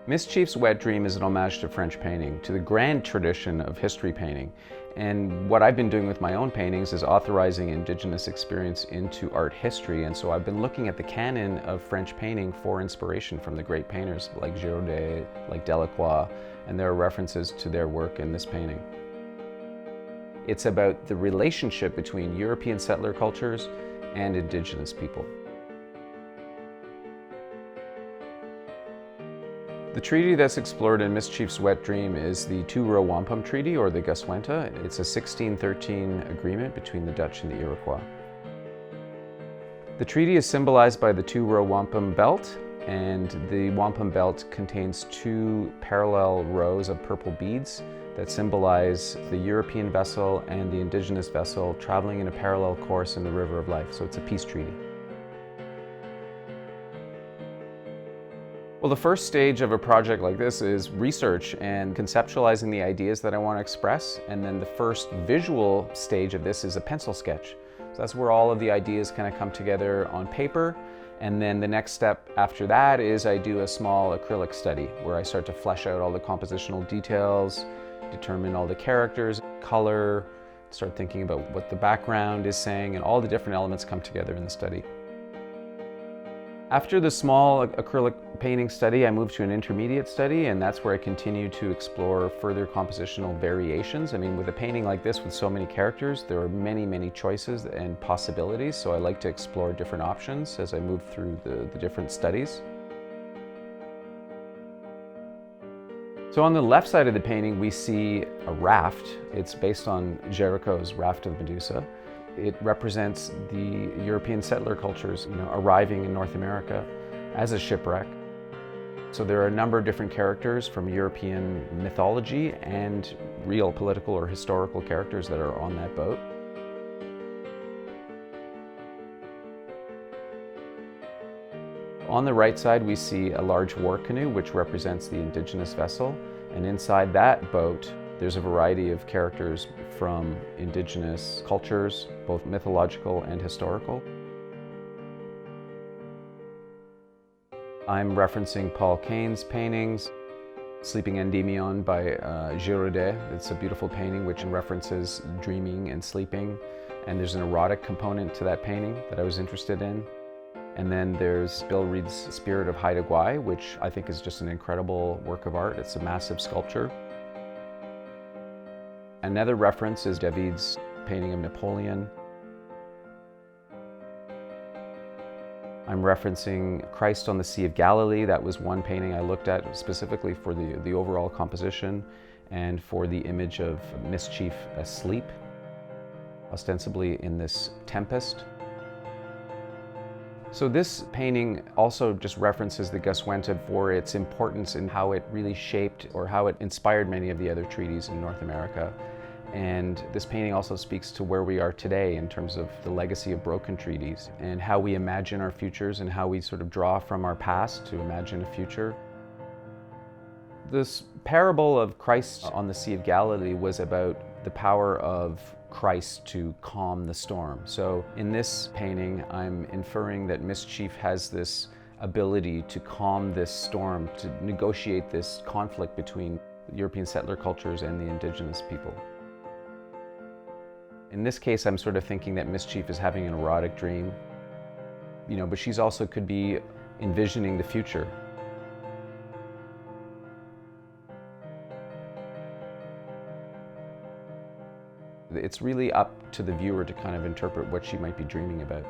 Mischief's wet dream is an homage to French painting, to the grand tradition of history painting. And what I've been doing with my own paintings is authorizing Indigenous experience into art history. And so I've been looking at the canon of French painting for inspiration from the great painters like Girodet, like Delacroix, and there are references to their work in this painting. It's about the relationship between European settler cultures and Indigenous people. The treaty that's explored in Mischief's wet dream is the Two Row Wampum Treaty, or the Guswenta. It's a 1613 agreement between the Dutch and the Iroquois. The treaty is symbolized by the Two Row Wampum Belt, and the wampum belt contains two parallel rows of purple beads that symbolize the European vessel and the Indigenous vessel traveling in a parallel course in the River of Life. So it's a peace treaty. Well, the first stage of a project like this is research and conceptualizing the ideas that I want to express. And then the first visual stage of this is a pencil sketch. So that's where all of the ideas kind of come together on paper. And then the next step after that is I do a small acrylic study where I start to flesh out all the compositional details, determine all the characters, color, start thinking about what the background is saying, and all the different elements come together in the study. After the small acrylic painting study, I moved to an intermediate study, and that's where I continue to explore further compositional variations. I mean, with a painting like this with so many characters, there are many, many choices and possibilities, so I like to explore different options as I move through the different studies. So on the left side of the painting, we see a raft. It's based on Géricault's Raft of Medusa. It represents the European settler cultures, arriving in North America as a shipwreck. So there are a number of different characters from European mythology and real political or historical characters that are on that boat. On the right side, we see a large war canoe, which represents the Indigenous vessel. And inside that boat, there's a variety of characters from Indigenous cultures, both mythological and historical. I'm referencing Paul Kane's paintings. Sleeping Endymion by Girodet. It's a beautiful painting which references dreaming and sleeping. And there's an erotic component to that painting that I was interested in. And then there's Bill Reed's Spirit of Haudenosaunee, which I think is just an incredible work of art. It's a massive sculpture. Another reference is David's painting of Napoleon. I'm referencing Christ on the Sea of Galilee. That was one painting I looked at specifically for the overall composition and for the image of Mischief asleep, ostensibly in this tempest. So this painting also just references the Guswenta for its importance in how it really shaped or how it inspired many of the other treaties in North America. And this painting also speaks to where we are today in terms of the legacy of broken treaties and how we imagine our futures and how we sort of draw from our past to imagine a future. This parable of Christ on the Sea of Galilee was about the power of Christ to calm the storm. So in this painting, I'm inferring that Mischief has this ability to calm this storm, to negotiate this conflict between European settler cultures and the Indigenous people. In this case, I'm sort of thinking that Mischief is having an erotic dream, but she's also could be envisioning the future. It's really up to the viewer to kind of interpret what she might be dreaming about.